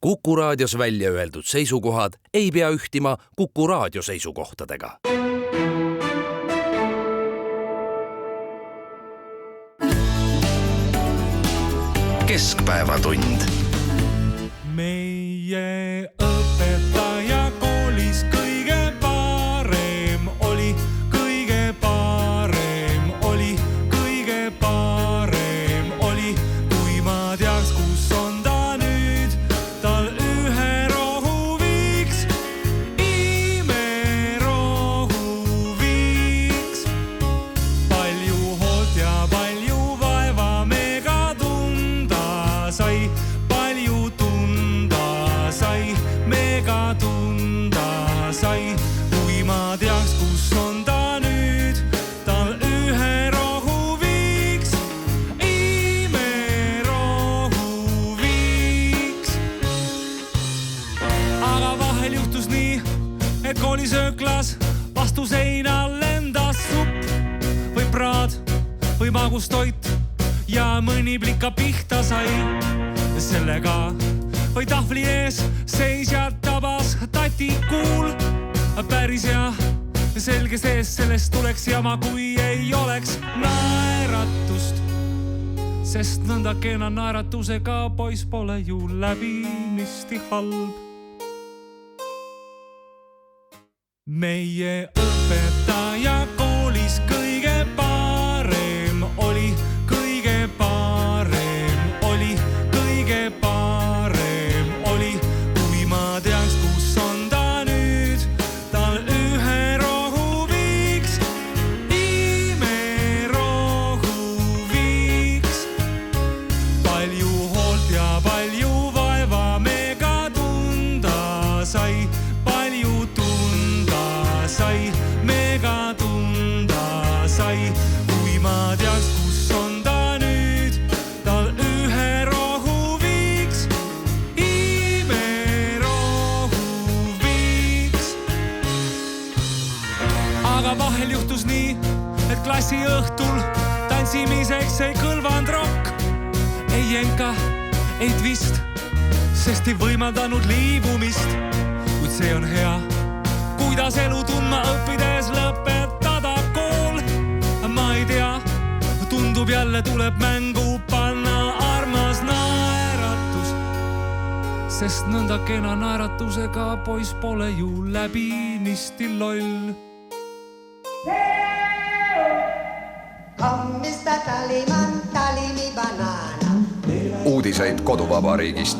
Kuku Raadios välja öeldud seisukohad ei pea ühtima Kuku Raadio seisukohtadega. Keskpäevatund. Meie õpetaja koolis kõige parem oli, kõige parem oli, kõige parem oli. Kui ma teaks, kus on ta nüüd, tal ühe rohu viiks, imerohu viiks. Palju hoolt ja palju vaeva mega tunda sai, palju tunda sai, mega tunda sai. Kui ma teaks, kus on ta nüüd, tal ühe rohu viiks, imerohu viiks. Aga vahel juhtus nii, et koolisööklas vastu seina lendas supp või praad või magustoit ja mõni plika pihta sai. Sellega või tahvli ees seisja tabas tati kuul. Päris hea, selge sees, sellest tuleks jama, kui ei oleks naeratust. Sest nõnda kena naeratusega poiss pole ju läbinisti halb. Meie õpetaja koolis kõige parem oli, kõige parem oli, kõige parem oli. Kui ma teaks, kus on ta nüüd, tal ühe rohu viiks, imerohu viiks. Palju hoolt ja palju vaeva mega tunda sai, palju tunda sai, mega tunda sai. Kui ma teaks, kus on ta nüüd, tal ühe rohu viiks, imerohu viiks. Aga vahel juhtus nii, et klassi õhtul tantsimiseks ei kõlvanud rokk. Ei jenka, ei twist, sest ei võimaldanud liibumist. Kuid see on hea, kuidas elu tundma õppides lõpetada kool. Ma ei tea, tundub jälle tuleb mängu panna armas naeratus. Sest nõnda kena naeratusega poiss pole ju läbinisti loll. Hommista taliman, talimi banana. Uudiseid koduvabariigist.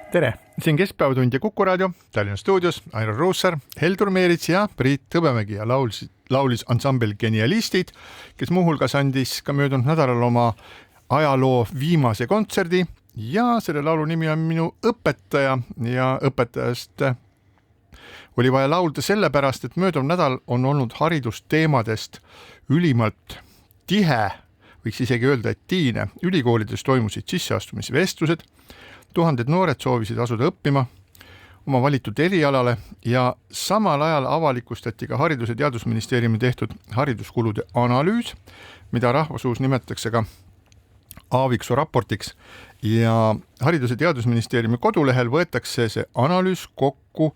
Tere, siin Keskpäevatund ja Kuku Raadio, Tallinna stuudios Airo Ruussaar, Heldur Meerits ja Priit Tõbemägi ja laulis ansambel Genialistid, kes muuhulgas andis ka möödunud nädalal oma ajaloo viimase kontserdi ja selle laulu nimi on Minu õpetaja ja õpetajast oli vaja laulda sellepärast, et möödunud nädal on olnud haridusteemadest ülimalt tihe, võiks isegi öelda, et tiine. Ülikoolides toimusid sisseastumisvestlused, tuhanded noored soovisid asuda õppima oma valitud erialale ja samal ajal avalikustati ka Haridus- ja Teadusministeeriumi tehtud hariduskulude analüüs, mida rahvasuus nimetatakse ka Aaviksoo raportiks ja Haridus- ja Teadusministeeriumi kodulehel võetakse see analüüs kokku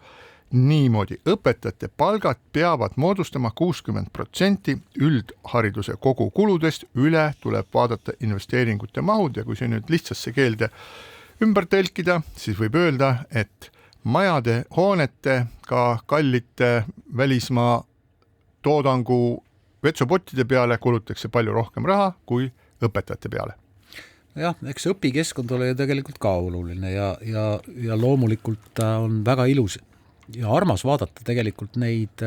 niimoodi. Õpetajate palgad peavad moodustama 60% üldhariduse kogukuludest, üle tuleb vaadata investeeringute mahud ja kui see nüüd lihtsasse keelde ümber tõlkida, siis võib öelda, et majade, hoonete, ka kallite välismaa toodangu vetsupottide peale kulutakse palju rohkem raha kui õpetajate peale. Jah, eks õpikeskkond ole tegelikult ka oluline ja loomulikult on väga ilus ja armas vaadata tegelikult neid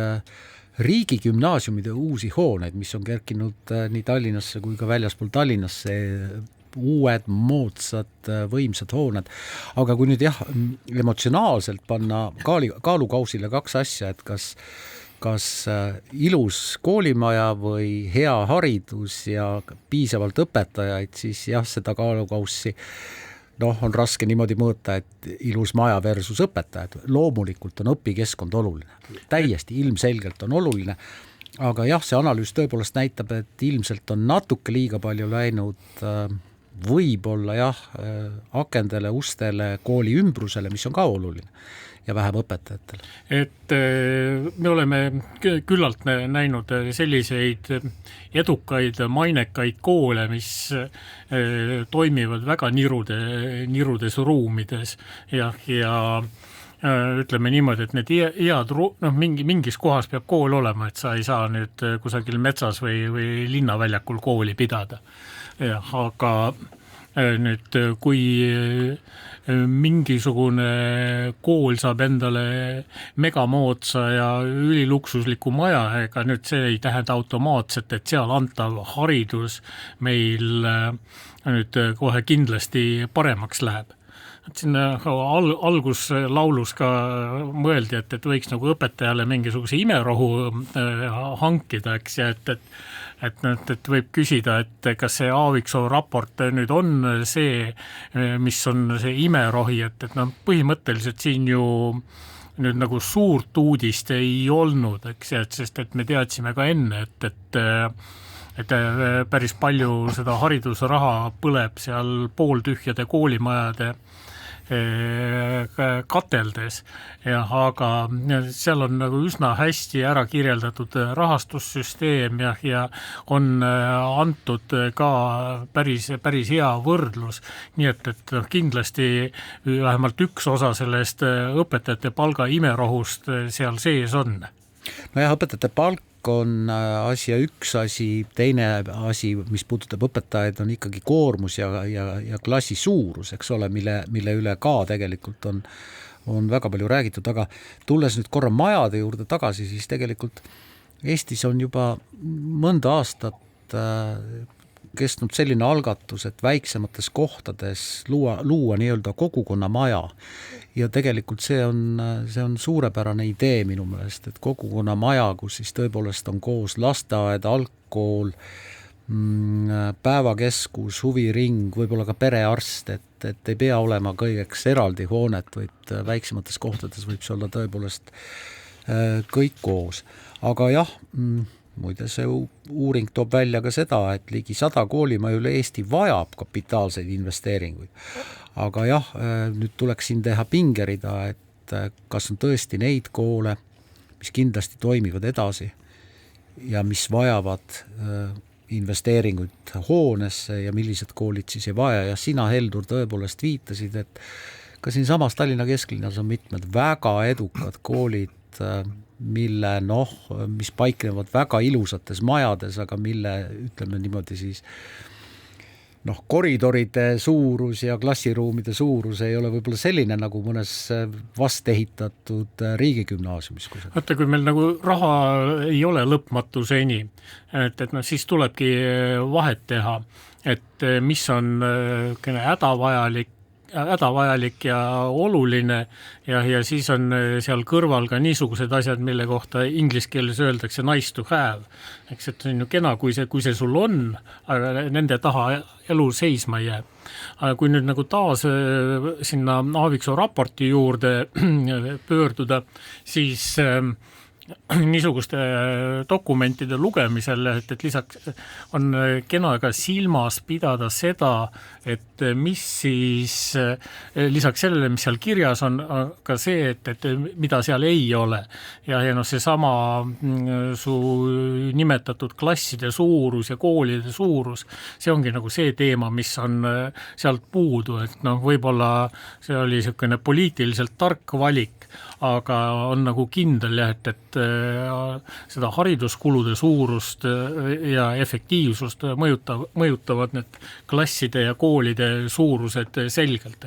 riigigümnaasiumide uusi hooneid, mis on kerkinud nii Tallinnasse kui ka väljaspool Tallinnasse, uued, moodsad, võimsad hooned. Aga kui nüüd emotsionaalselt panna kaalukausile kaks asja, et kas ilus koolimaja või hea haridus ja piisavalt õpetajaid, siis seda kaalukaussi on raske niimoodi mõõta, et ilus maja versus õpetajad. Loomulikult on õpikeskkond oluline. Täiesti ilmselgelt on oluline. Aga see analüüs tõepoolest näitab, et ilmselt on natuke liiga palju läinud võib-olla jah, akendele, ustele, kooli ümbrusele, mis on ka oluline ja vähem õpetajatel. Et me oleme küllalt näinud selliseid edukaid, mainekaid koole, mis toimivad väga nirudes ruumides ja ütleme niimoodi, et need head, mingis kohas peab kool olema, et sa ei saa nüüd kusagil metsas või linnaväljakul kooli pidada. Aga nüüd, kui mingisugune kool saab endale megamoodsa ja üliluksusliku maja, ega nüüd see ei tähenda automaatselt, et seal antav haridus meil nüüd kohe kindlasti paremaks läheb. Siin alguslaulus ka mõeldi, et võiks nagu õpetajale mingisuguse imerohu hankida, eks, ja et võib küsida, et kas see Aaviksoo raport nüüd on see, mis on see imerohi, et põhimõtteliselt siin ju nüüd nagu suurt uudist ei olnud, eks, sest et me teadsime ka enne, et päris palju seda haridusraha põleb seal pooltühjade koolimajade kateldes, aga seal on nagu üsna hästi ära kirjeldatud rahastussüsteem ja on antud ka päris hea võrdlus, nii et kindlasti vähemalt üks osa sellest õpetajate palga imerohust seal sees on. Nojah, õpetajate palk on üks asi, teine asi, mis puudutab õpetajaid, on ikkagi koormus ja klassi suurus, eks ole, mille üle ka tegelikult on väga palju räägitud, aga tulles nüüd korra majade juurde tagasi, siis tegelikult Eestis on juba mõnda aastat kestnud selline algatus, et väiksemates kohtades luua nii-öelda kogukonna maja ja tegelikult see on suurepärane idee minu meelest, et kogukonna maja, kus siis tõepoolest on koos lasteaed, algkool, päevakeskus, huviring, võib-olla ka perearst, et ei pea olema kõigeks eraldi hoonet, vaid väiksemates kohtades võib see olla tõepoolest kõik koos. Aga jah, muide see uuring toob välja ka seda, et ligi 100 koolimaja üle Eesti vajab kapitaalseid investeeringuid. Aga jah, nüüd tuleks siin teha pingerida, et kas on tõesti neid koole, mis kindlasti toimivad edasi ja mis vajavad investeeringuid hoonesse ja millised koolid siis ei vaja. Ja sina, Heldur, tõepoolest viitasid, et ka siin samas Tallinna kesklinnas on mitmed väga edukad koolid, mis paiknevad väga ilusates majades, aga mille, ütleme niimoodi siis, koridoride suurus ja klassiruumide suurus ei ole võib-olla selline nagu mõnes vast ehitatud riigigümnaasiumis. Vaata, kui meil nagu raha ei ole lõpmatuseni, et siis tulebki vahet teha, et mis on hädavajalik ja oluline ja siis on seal kõrval ka niisugused asjad, mille kohta inglise keeles öeldakse nice to have. Eks, et see on ju kena, kui see sul on, aga nende taha elu seisma ei jää. Aga kui nüüd nagu taas sinna Aaviksoo raporti juurde pöörduda, siis niisuguste dokumentide lugemisel, et lisaks on kena ka silmas pidada seda, et mis siis lisaks sellele, mis seal kirjas on ka see, et mida seal ei ole. Ja seesama su nimetatud klasside suurus ja koolide suurus, see ongi nagu see teema, mis on sealt puudu, et võib-olla see oli niisugune poliitiliselt tark valik, aga on nagu kindel, et seda hariduskulude suurust ja efektiivsust mõjutavad need klasside ja koolide suurused selgelt.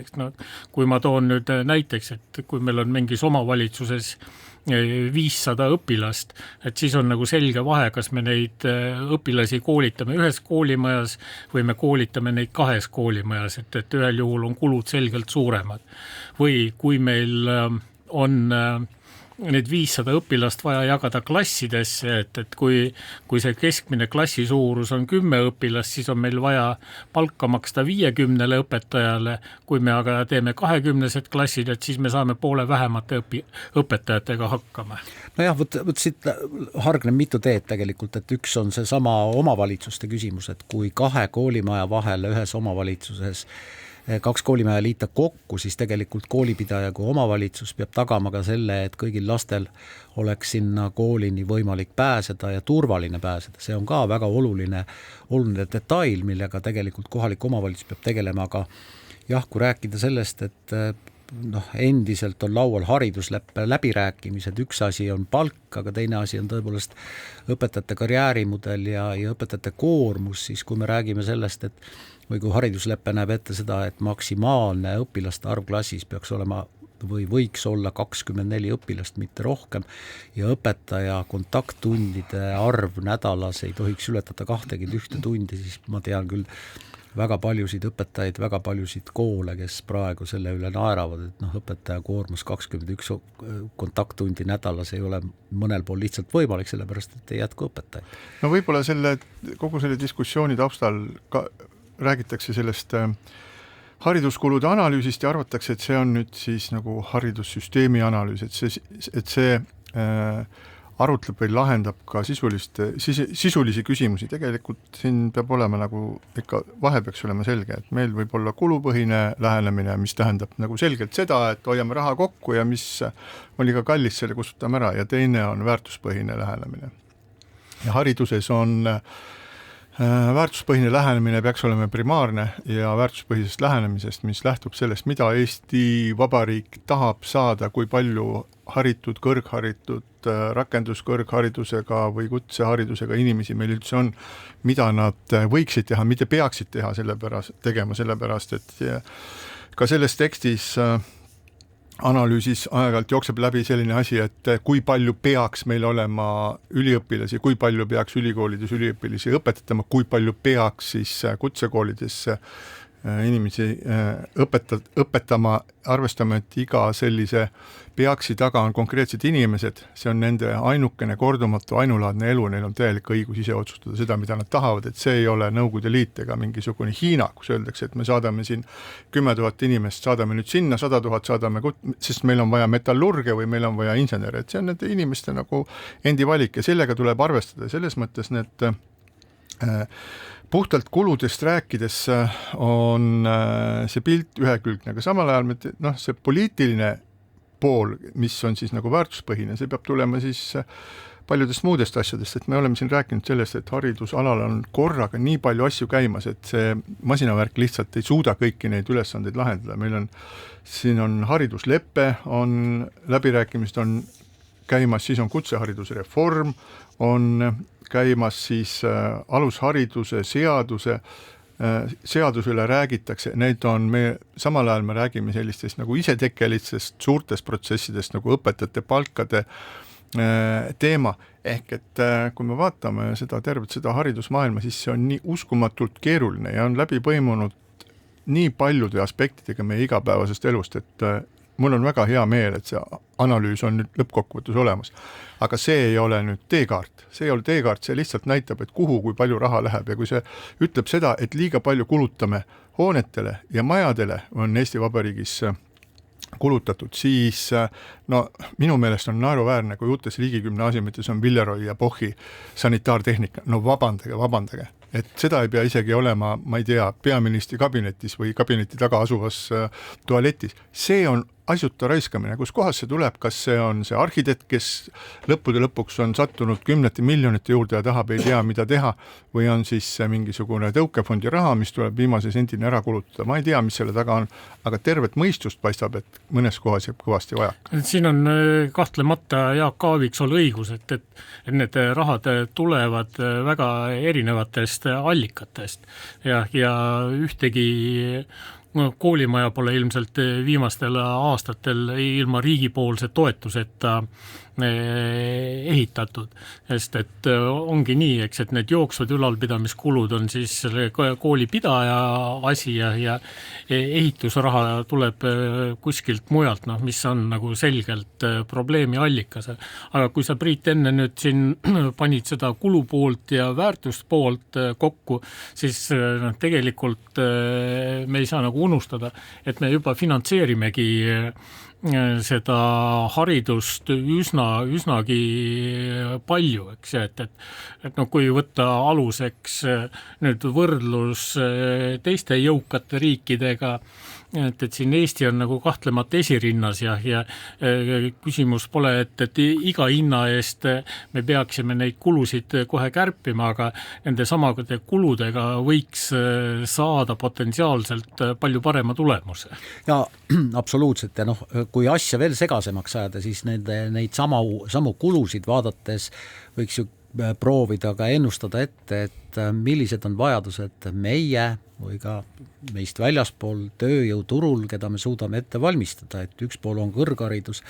Kui ma toon nüüd näiteks, et kui meil on mingis omavalitsuses 500 õpilast, et siis on nagu selge vahe, kas me neid õpilasi koolitame ühes koolimajas või me koolitame neid 2 koolimajas, et ühel juhul on kulud selgelt suuremad. Või kui meil on need 500 õpilast vaja jagada klassidesse, et kui see keskmine klassi suurus on 10 õpilast, siis on meil vaja palka maksta 50 õpetajale, kui me aga teeme 20 klassid, et siis me saame poole vähemate õpetajatega hakkama. Nojah, võt siit hargneb mitu teed tegelikult, et üks on see sama omavalitsuste küsimus, et kui 2 koolimaja vahel ühes omavalitsuses 2 koolimaja liita kokku, siis tegelikult koolipidaja kui omavalitsus peab tagama ka selle, et kõigil lastel oleks sinna koolini võimalik pääseda ja turvaline pääseda. See on ka väga oluline detail, millega tegelikult kohalik omavalitsus peab tegelema, aga jah, kui rääkida sellest, et endiselt on laual haridusleppe läbirääkimised, üks asi on palk, aga teine asi on tõepoolest õpetajate karjäärimudel ja õpetajate koormus, siis kui me räägime sellest, et või kui haridusleppe näeb ette seda, et maksimaalne õpilaste arv klassis peaks olema või võiks olla 24 õpilast, mitte rohkem, ja õpetaja kontakttundide arv nädalas ei tohiks ületada 21 tundi, siis ma tean küll väga paljusid õpetajaid, väga paljusid koole, kes praegu selle üle naeravad, et õpetaja koormus 21 kontakttundi nädalas ei ole mõnel pool lihtsalt võimalik, sellepärast et ei jätku õpetajaid. No võib-olla kogu selle diskussiooni taustal räägitakse sellest hariduskulude analüüsist ja arvatakse, et see on nüüd siis nagu haridussüsteemi analüüs, et see arutleb või lahendab ka sisulisi küsimusi. Tegelikult siin peab olema nagu ikka vahe peaks olema selge, et meil võib olla kulupõhine lähenemine, mis tähendab nagu selgelt seda, et hoiame raha kokku ja mis oli ka kallis, selle kustutame ära, ja teine on väärtuspõhine lähenemine. Ja hariduses on väärtuspõhine lähenemine peaks olema primaarne ja väärtuspõhisest lähenemisest, mis lähtub sellest, mida Eesti Vabariik tahab saada, kui palju haritud, kõrgharitud, rakenduskõrgharidusega või kutseharidusega inimesi meil üldse on, mida nad võiksid teha, mitte peaksid teha sellepärast, et ka selles tekstis analüüsis aeg-ajalt jookseb läbi selline asi, et kui palju peaks meil olema üliõpilasi, kui palju peaks ülikoolides üliõpilasi õpetatama, kui palju peaks siis kutsekoolides inimesi õpetama, arvestama, et iga sellise peaksi taga on konkreetsed inimesed, see on nende ainukene kordumatu, ainulaadne elu, neil on täielik õigus ise otsustada seda, mida nad tahavad, et see ei ole Nõukogude Liit ega mingisugune Hiina, kus öeldakse, et me saadame siin 10 000 inimest, saadame nüüd sinna, 100 000 saadame, sest meil on vaja metallurge või meil on vaja insenere, et see on nende inimeste nagu endi valik ja sellega tuleb arvestada, selles mõttes need puhtalt kuludest rääkides on see pilt ühekülgne, aga samal ajal see poliitiline pool, mis on siis nagu väärtuspõhine, see peab tulema siis paljudest muudest asjadest, et me oleme siin rääkinud sellest, et haridusalal on korraga nii palju asju käimas, et see masinavärk lihtsalt ei suuda kõiki neid ülesandeid lahendada. Siin on hariduslepe, on läbirääkimised on käimas, siis on kutsehariduse reform, on käimas siis alushariduse seaduse üle räägitakse, need on samal ajal me räägime sellistest nagu isetekelistest suurtest protsessidest nagu õpetajate palkade teema, ehk et kui me vaatame tervet seda haridusmaailma, siis see on nii uskumatult keeruline ja on läbi põimunud nii paljude aspektidega meie igapäevasest elust, et mul on väga hea meel, et see analüüs on nüüd lõppkokkuvõttes olemas. Aga see ei ole nüüd teekaart. See ei ole teekaart, see lihtsalt näitab, et kuhu, kui palju raha läheb ja kui see ütleb seda, et liiga palju kulutame hoonetele ja majadele on Eesti Vabariigis kulutatud, siis minu meelest on naeruväärne, kui uutes riigigümnaasiumites on Villeroi ja Pochi sanitaartehnika. No vabandage. Et seda ei pea isegi olema, ma ei tea, peaministri kabinetis või kabineti taga asuvas tualetis. See on asjuta raiskamine, kus kohas see tuleb, kas see on see arhitekt, kes lõppude lõpuks on sattunud 10 miljonite juurde ja tahab ei tea, mida teha, või on siis mingisugune tõukefondi raha, mis tuleb viimase sendini ära kulutada. Ma ei tea, mis selle taga on, aga tervet mõistust paistab, et mõnes kohas jääb kõvasti vajaka. Siin on kahtlemata Jaak Aaviksol õigus, et need rahad tulevad väga erinevatest allikatest ja ühtegi koolimaja pole ilmselt viimastel aastatel ilma riigipoolse toetuseta ehitatud, sest et ongi nii, eks, et need jooksvad ülalpidamiskulud on siis selle koolipidaja asi ja ehitusraha tuleb kuskilt mujalt, mis on nagu selgelt probleemi allikas. Aga kui sa, Priit, enne nüüd siin panid seda kulupoolt ja väärtuspoolt kokku, siis tegelikult me ei saa nagu unustada, et me juba finantseerimegi seda haridust üsnagi palju, eks, et kui võtta aluseks nüüd võrdlus teiste jõukate riikidega, et siin Eesti on nagu kahtlemata esirinnas ja küsimus pole, et iga hinna eest me peaksime neid kulusid kohe kärpima, aga nende samade kuludega võiks saada potentsiaalselt palju parema tulemuse. Ja absoluutselt, ja kui asja veel segasemaks ajada, siis neid samu kulusid vaadates võiks ju proovida ka ennustada ette, et millised on vajadused meie või ka meist väljaspool tööjõuturul, keda me suudame ette valmistada, et üks pool on kõrgharidus,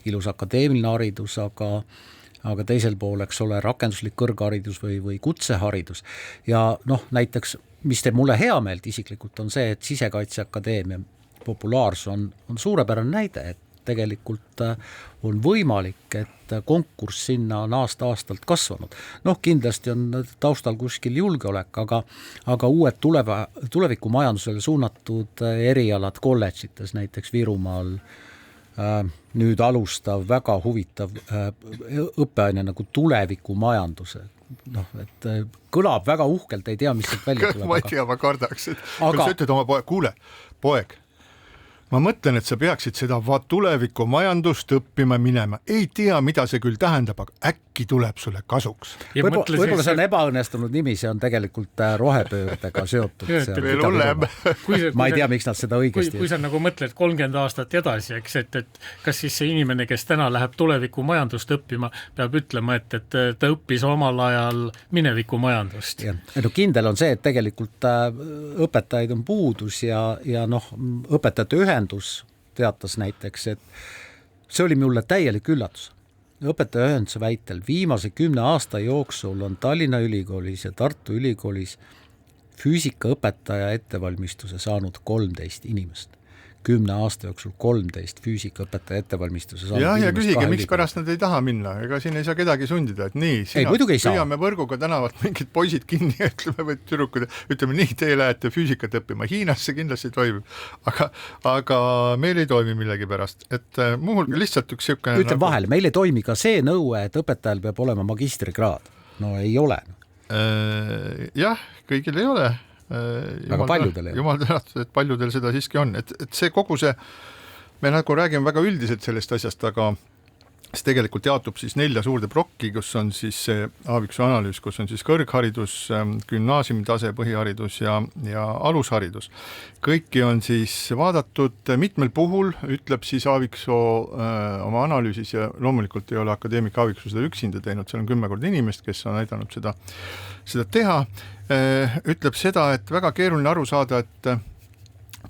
ilus akadeemiline haridus, aga teisel pool, eks ole, rakenduslik kõrgharidus või kutseharidus. Ja näiteks, mis teeb mulle hea meelt isiklikult, on see, et Sisekaitseakadeemia populaarsus on suurepärane näide, et tegelikult on võimalik, et konkurss sinna on aasta-aastalt kasvanud. Kindlasti on taustal kuskil julgeolek, aga uued tulevikumajandusele suunatud erialad kolledžites, näiteks Virumaal nüüd alustav väga huvitav õppeaine nagu tulevikumajanduse. Et kõlab väga uhkelt, ei tea, mis sealt välja tuleb. Ma ei tea, ma kardaks, et kui sa ütled oma poeg, ma mõtlen, et sa peaksid seda tuleviku majandust õppima minema. Ei tea, mida see küll tähendab, aga äkki tuleb sulle kasuks. Võib-olla see on ebaõnnestunud nimi, see on tegelikult rohepöördega seotud. Veel hullem. Ma ei tea, miks nad seda õigesti. Kui sa nagu mõtled 30 aastat edasi, eks, et kas siis see inimene, kes täna läheb tuleviku majandust õppima, peab ütlema, et ta õppis omal ajal mineviku majandust. Kindel on see, et tegelikult õpetajaid on puudus ja õpetajate ühendus teatas näiteks, et see oli mulle täielik üllatus. Õpetaja ühenduse väitel viimase 10 aasta jooksul on Tallinna Ülikoolis ja Tartu Ülikoolis füüsikaõpetaja ettevalmistuse saanud 13 inimest. 10 aasta jooksul 13 füüsikaõpetaja ettevalmistuse saanud ja küsige, miks pärast nad ei taha minna, ega siin ei saa kedagi sundida, et nii, püüame võrguga tänavalt mingid poisid kinni ja ütleme tüdrukud, ütleme nii, te lähete füüsikat õppima, Hiinasse kindlasti toimib, aga meil ei toimi millegi pärast, et muuhul lihtsalt üks siukene ütleme vahele, meil ei toimi ka see nõue, et õpetajal peab olema magistrikraad, ei ole. Jah, kõigil ei ole. Aga paljudel Jumal tänatud, et paljudel seda siiski on, et see kogu see, me nagu räägime väga üldiselt sellest asjast, aga see tegelikult jaotub siis 4 suurde plokki, kus on siis see Aaviksoo analüüs, kus on siis kõrgharidus, gümnaasiumitase, põhiharidus ja alusharidus. Kõiki on siis vaadatud mitmel puhul, ütleb siis Aaviksoo oma analüüsis ja loomulikult ei ole akadeemik Aaviksoo seda üksinda teinud, seal on 10 korda inimest, kes on aidanud seda teha, ütleb seda, et väga keeruline aru saada, et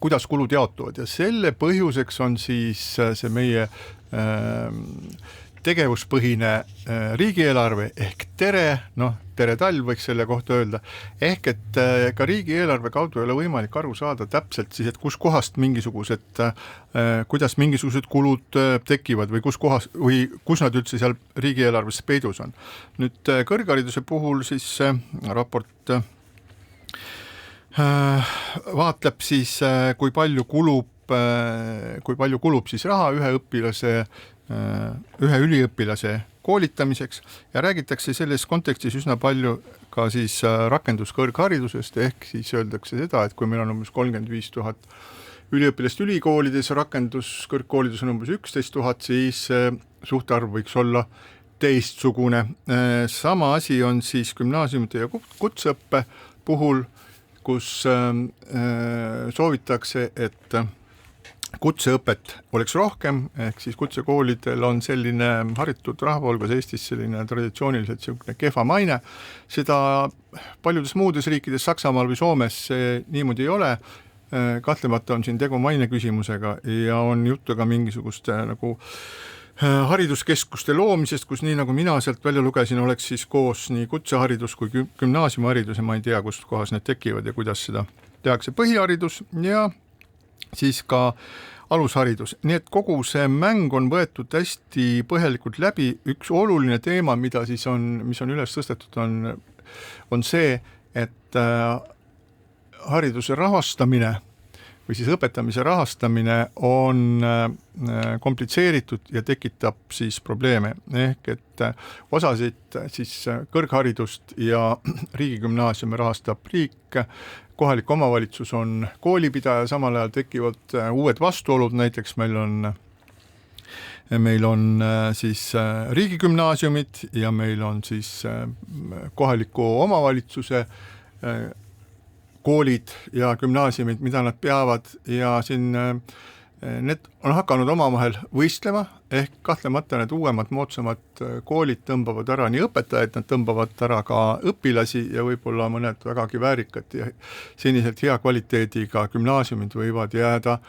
kuidas kulud jaotuvad ja selle põhjuseks on siis see meie tegevuspõhine riigieelarve ehk tere talv võiks selle kohta öelda, ehk et ka riigieelarve kaudu ei ole võimalik aru saada täpselt siis, et kus kohast mingisugused, kuidas mingisugused kulud tekivad või kus nad üldse seal riigieelarves peidus on. Nüüd kõrghariduse puhul siis raport vaatleb siis, kui palju kulub siis raha ühe üliõpilase koolitamiseks ja räägitakse selles kontekstis üsna palju ka siis rakenduskõrgharidusest, ehk siis öeldakse seda, et kui meil on umbes 35 000 üliõpilast ülikoolides, rakenduskõrgkoolides on umbes 11 000, siis suhtarv võiks olla teistsugune. Sama asi on siis gümnaasiumite ja kutseõppe puhul, kus soovitakse, et kutseõpet oleks rohkem, ehk siis kutsekoolidel on selline haritud rahvaolgas Eestis selline traditsiooniliselt selline kehva maine. Seda paljudes muudes riikides, Saksamaal või Soomes see niimoodi ei ole. kahtlemata on siin tegu maine küsimusega ja on juttu ka mingisuguste nagu hariduskeskuste loomisest, kus nii nagu mina sealt välja lugesin, oleks siis koos nii kutseharidus kui gümnaasiumiharidus ja ma ei tea, kust kohas need tekivad ja kuidas seda tehakse põhiharidus ja siis ka alusharidus. Nii et kogu see mäng on võetud hästi põhjalikult läbi. Üks oluline teema, mis on üles tõstetud, on see, et hariduse rahastamine või siis õpetamise rahastamine on komplitseeritud ja tekitab siis probleeme. Ehk et osasid siis kõrgharidust ja riigigümnaasiumi rahastab riik, kohalik omavalitsus on koolipidaja, samal ajal tekivad uued vastuolud, näiteks meil on siis riigigümnaasiumid ja meil on siis kohaliku omavalitsuse koolid ja gümnaasiumid, mida nad peavad ja siin need on hakanud omavahel võistlema, ehk kahtlemata need uuemad, moodsamad koolid tõmbavad ära nii õpetajaid, nad tõmbavad ära ka õpilasi ja võib-olla mõned vägagi väärikad ja seniselt hea kvaliteediga gümnaasiumid võivad jääda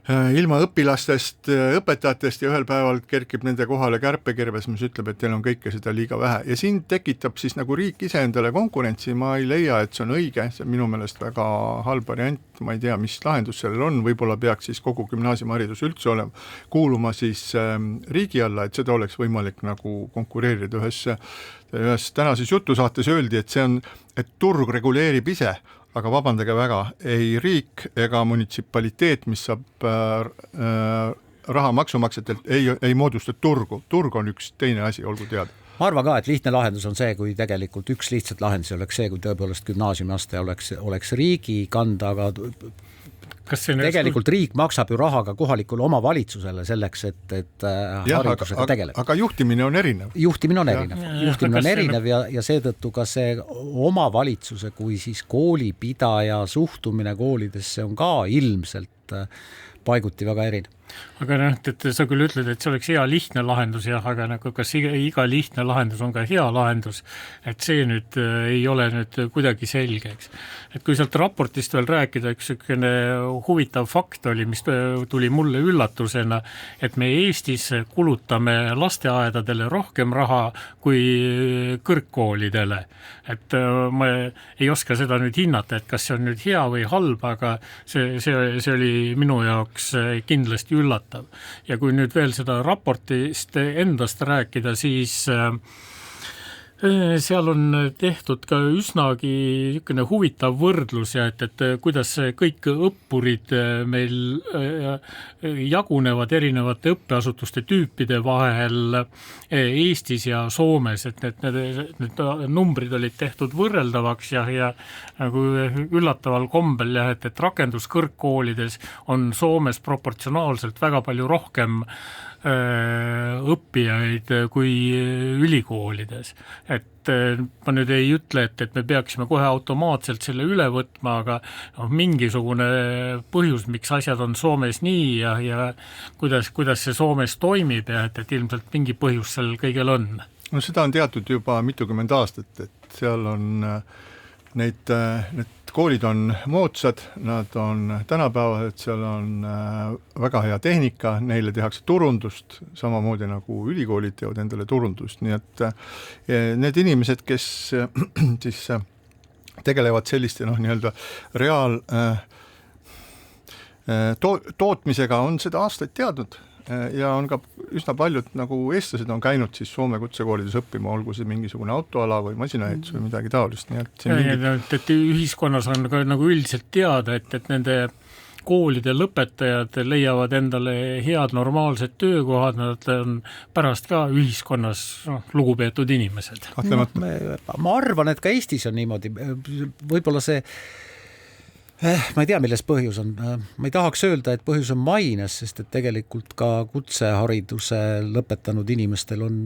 ilma õpilastest, õpetajatest ja ühel päeval kerkib nende kohale kärpekirves, mis ütleb, et teil on kõike seda liiga vähe. Ja siin tekitab siis nagu riik ise endale konkurentsi, ma ei leia, et see on õige, see on minu meelest väga halb variant, ma ei tea, mis lahendus sellel on, võib-olla peaks siis kogu gümnaasiumiharidus üldse olema, kuuluma siis riigi alla, et seda oleks võimalik nagu konkureerida. Ühes tänases jutusaates öeldi, et see on, et turg reguleerib ise, aga vabandage väga, ei riik ega munitsipaliteet, mis saab raha maksumaksjatelt, ei moodusta turgu. Turg on üks teine asi, olgu teada. Ma arvan ka, et lihtne lahendus on see, kui tegelikult üks lihtsalt lahendus oleks see, kui tõepoolest gümnaasiumiaste oleks riigi kanda, aga tegelikult riik maksab ju raha ka kohalikule omavalitsusele selleks, et haridusega tegeleb. Aga juhtimine on erinev. Juhtimine on erinev ja seetõttu ka see omavalitsuse kui siis koolipidaja suhtumine koolidesse on ka ilmselt paiguti väga erinev. Aga et sa küll ütled, et see oleks hea lihtne lahendus, aga nagu kas iga lihtne lahendus on ka hea lahendus, et see nüüd ei ole nüüd kuidagi selge, eks. Et kui sealt raportist veel rääkida, üks huvitav fakt oli, mis tuli mulle üllatusena, et me Eestis kulutame lasteaedadele rohkem raha kui kõrgkoolidele. Et ma ei oska seda nüüd hinnata, et kas see on nüüd hea või halb, aga see oli minu jaoks kindlasti üllatav. Ja kui nüüd veel seda raportist endast rääkida, siis seal on tehtud ka üsnagi huvitav võrdlus ja et kuidas kõik õppurid meil jagunevad erinevate õppeasutuste tüüpide vahel Eestis ja Soomes, et need numbrid olid tehtud võrreldavaks ja nagu üllataval kombel, et rakenduskõrgkoolides on Soomes proportsionaalselt väga palju rohkem õppijaid kui ülikoolides. Et ma nüüd ei ütle, et me peaksime kohe automaatselt selle üle võtma, aga mingisugune põhjus, miks asjad on Soomes nii ja kuidas see Soomes toimib ja et ilmselt mingi põhjus seal kõigel on. No seda on teatud juba mitukümmend aastat, et seal on need koolid on moodsad, nad on tänapäevased, seal on väga hea tehnika, neile tehakse turundust, samamoodi nagu ülikoolid teevad endale turundust, nii et need inimesed, kes siis tegelevad selliste nii-öelda tootmisega, on seda aastaid teadnud ja on ka üsna paljud nagu eestlased on käinud siis Soome kutsekoolides õppima, olgu see mingisugune autoala või masinaehitus või midagi taolist. Nii et ühiskonnas on ka nagu üldiselt teada, et nende koolide lõpetajad leiavad endale head normaalsed töökohad, nad on pärast ka ühiskonnas lugupeetud inimesed. Ma arvan, et ka Eestis on niimoodi, võib-olla see ma ei tea, milles põhjus on. Ma ei tahaks öelda, et põhjus on maines, sest et tegelikult ka kutsehariduse lõpetanud inimestel on,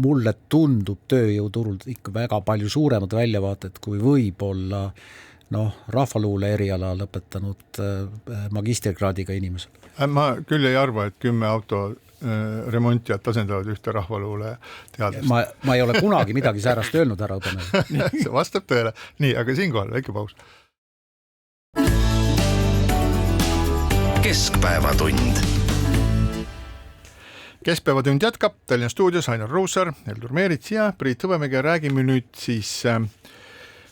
mulle tundub tööjõuturult ikka väga palju suuremad väljavaated, kui võib-olla rahvaluule eriala lõpetanud magistrikraadiga inimesel. Ma küll ei arva, et 10 auto remontijad asendavad ühte rahvaluule teadlast. Ma ei ole kunagi midagi säärast öelnud ära õppenud. See vastab tõele. Nii, aga siinkohal väike paus. Keskpäevatund. Keskpäevatund jätkab Tallinna stuudios Ainar Ruussaar, Heldur Meerits ja Priit Hõbemägi. Räägime nüüd siis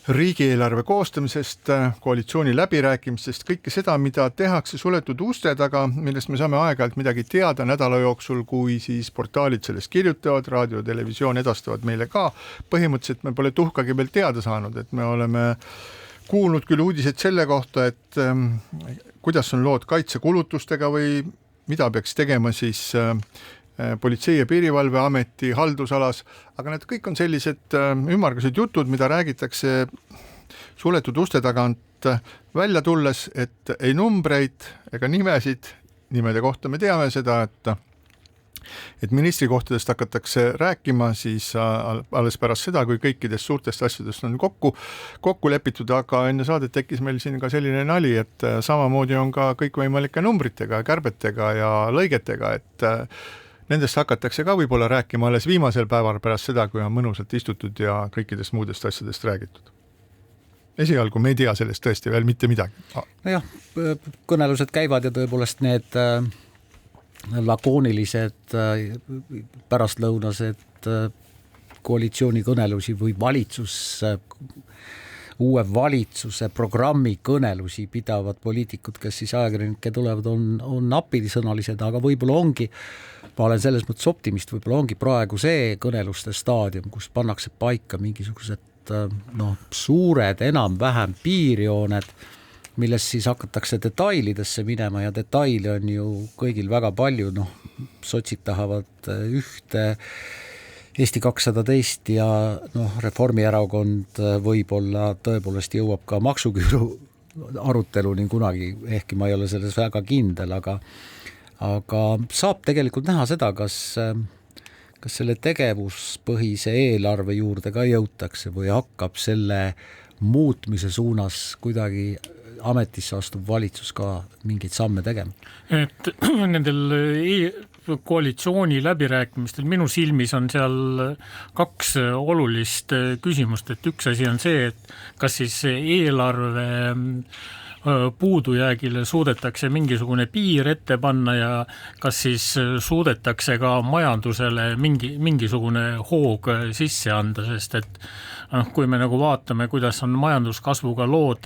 riigieelarve koostamisest, koalitsiooni läbirääkimistest, kõike seda, mida tehakse suletud uste taga, millest me saame aeg-ajalt midagi teada nädala jooksul, kui siis portaalid sellest kirjutavad, raadio, televisioon edastavad meile ka. Põhimõtteliselt me pole tuhkagi veel teada saanud, et me oleme kuulnud küll uudised selle kohta, et kuidas on lood kaitsekulutustega või mida peaks tegema siis Politsei- ja Piirivalveameti haldusalas, aga need kõik on sellised ümmargused jutud, mida räägitakse suletud uste tagant välja tulles, et ei numbreid ega nimesid, nimede kohta me teame seda, et ministrikohtadest hakatakse rääkima siis alles pärast seda, kui kõikidest suurtest asjadest on kokku lepitud, aga enne saadet tekkis meil siin ka selline nali, et samamoodi on ka kõikvõimalike numbritega, kärbetega ja lõigetega, et nendest hakatakse ka võib-olla rääkima alles viimasel päeval pärast seda, kui on mõnusalt istutud ja kõikidest muudest asjadest räägitud. Esialgu me ei tea sellest tõesti veel mitte midagi. Nojah, kõnelused käivad ja tõepoolest need lakoonilised pärastlõunased koalitsiooni kõnelusi või uue valitsuse programmi kõnelusi pidavad poliitikud, kes siis ajakirjanike tulevad, on napisõnalised, aga võib-olla ongi, ma olen selles mõttes optimist, võib-olla ongi praegu see kõneluste staadium, kus pannakse paika mingisugused suured enam-vähem piirjooned, millest siis hakatakse detailidesse minema ja detaile on ju kõigil väga palju, sotsid tahavad ühte, Eesti 200 teist ja Reformierakond võib-olla tõepoolest jõuab ka maksuküüru aruteluni kunagi, ehkki ma ei ole selles väga kindel, aga saab tegelikult näha seda, kas selle tegevuspõhise eelarve juurde ka jõutakse või hakkab selle muutmise suunas kuidagi ametisse astub valitsus ka mingeid samme tegema. Et nendel koalitsiooni läbirääkimistel minu silmis on seal kaks olulist küsimust, et üks asi on see, et kas siis eelarve puudujäägile suudetakse mingisugune piir ette panna ja kas siis suudetakse ka majandusele mingisugune hoog sisse anda, sest et kui me nagu vaatame, kuidas on majanduskasvuga lood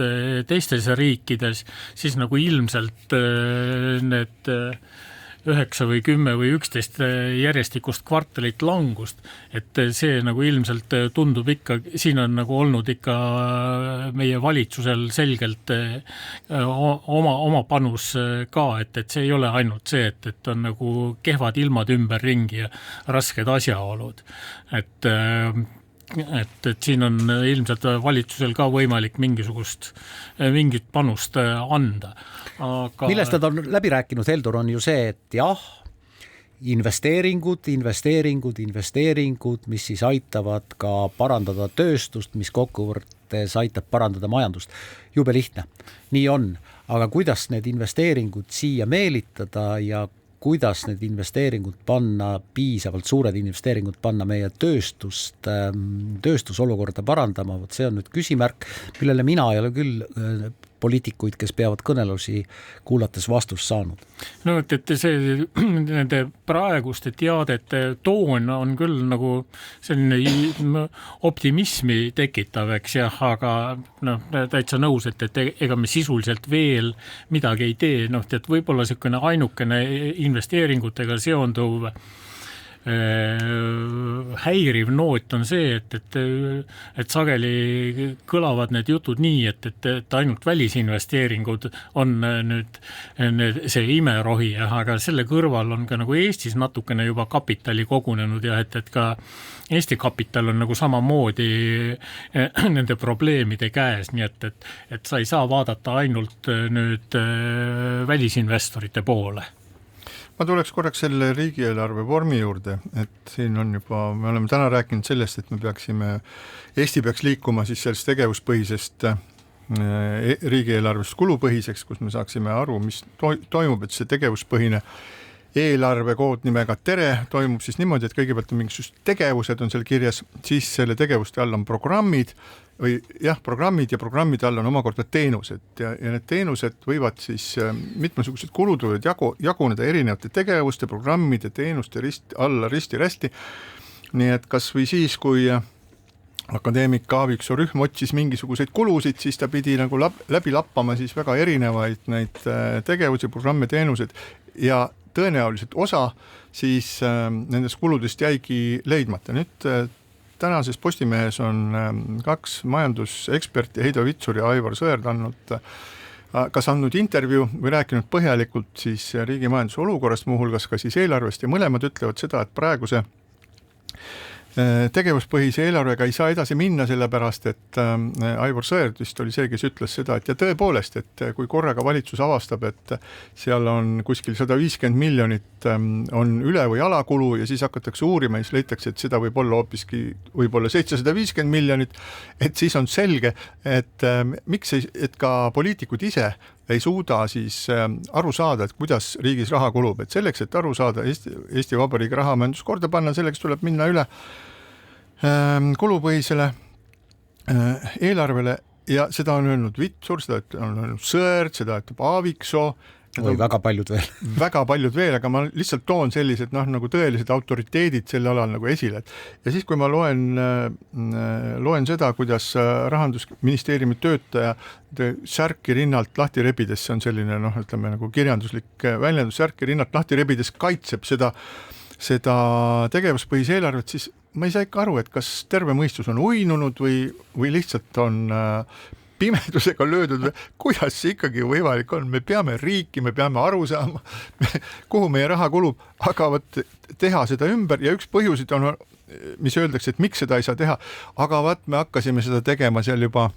teistes riikides, siis nagu ilmselt need 9 või 10 või 11 järjestikust kvartalit langust, et see nagu ilmselt tundub ikka, siin on nagu olnud ikka meie valitsusel selgelt oma panus ka, et see ei ole ainult see, et on nagu kehvad ilmad ümberringi ja rasked asjaolud, et siin on ilmselt valitsusel ka võimalik mingit panust anda. Aga millest nad on läbi rääkinud, Heldur, on ju see, et jah, investeeringud, mis siis aitavad ka parandada tööstust, mis kokkuvõttes aitab parandada majandust. Jube lihtne, nii on, aga kuidas need investeeringud siia meelitada ja kuidas need investeeringud panna, piisavalt suured investeeringud panna meie tööstusolukorda parandama, see on nüüd küsimärk, millele mina ei ole küll poliitikuid, kes peavad kõnelusi kuulates vastust saanud. No, et see nende praeguste teadete toon on küll nagu selline optimismi tekitav, eks jah, aga täitsa nõus, et ega me sisuliselt veel midagi ei tee, et võib-olla selline ainukene investeeringutega seonduv häiriv noot on see, et sageli kõlavad need jutud nii, et ainult välisinvesteeringud on nüüd see imerohi, aga selle kõrval on ka nagu Eestis natukene juba kapitali kogunenud ja et ka Eesti kapital on nagu samamoodi nende probleemide käes, nii et sa ei saa vaadata ainult nüüd välisinvestorite poole. Ma tuleks korraks selle riigieelarve vormi juurde, et siin on juba, me oleme täna rääkinud sellest, et Eesti peaks liikuma siis sellest tegevuspõhisest riigieelarvest kulupõhiseks, kus me saaksime aru, mis toimub, et see tegevuspõhine eelarve koodnimega Tere toimub siis niimoodi, et kõigepealt on mingisugused tegevused on seal kirjas, siis selle tegevuste all on programmid ja programmide all on omakorda teenused ja need teenused võivad siis mitmesugused kulud võivad jaguneda erinevate tegevuste, programmide, teenuste alla risti-rästi. Nii et kas või siis, kui akadeemik Aaviksoo rühm otsis mingisuguseid kulusid, siis ta pidi nagu läbi lappama siis väga erinevaid neid tegevusi, programme, teenused ja tõenäoliselt osa siis nendest kuludest jäigi leidmata. Nüüd tänases Postimehes on 2 majanduseksperti, Heido Vitsur ja Aivar Sõerd andnud intervjuu või rääkinud põhjalikult siis riigi majanduse olukorrast, muuhulgas ka siis eelarvest ja mõlemad ütlevad seda, et praeguse tegevuspõhise eelarvega ei saa edasi minna, sellepärast et Aivar Sõerd vist oli see, kes ütles seda, et ja tõepoolest, et kui korraga valitsus avastab, et seal on kuskil 150 miljonit on üle- või alakulu ja siis hakatakse uurima ja siis leitakse, et seda võib olla hoopiski võib-olla 750 miljonit, et siis on selge, et et ka poliitikud ise ei suuda siis aru saada, et kuidas riigis raha kulub, et selleks, et aru saada Eesti Vabariigi rahamajandus korda panna, selleks tuleb minna üle kulupõhisele eelarvele ja seda on öelnud Vitsur, seda on öelnud Sõerd, seda ütleb Aaviksoo. Väga paljud veel. Väga paljud veel, aga ma lihtsalt toon sellised nagu tõelised autoriteedid selle alal nagu esile. Ja siis, kui ma loen seda, kuidas Rahandusministeeriumi töötaja särki rinnalt lahti rebides, see on selline ütleme nagu kirjanduslik väljendus, särki rinnalt lahti rebides kaitseb seda tegevuspõhise eelarvet, siis ma ei saa ikka aru, et kas terve mõistus on uinunud või lihtsalt on pimedusega löödud, kuidas see ikkagi võimalik on, me peame riiki, me peame aru saama, kuhu meie raha kulub, aga teha seda ümber ja üks põhjusid on, mis öeldakse, et miks seda ei saa teha, aga me hakkasime seda tegema seal juba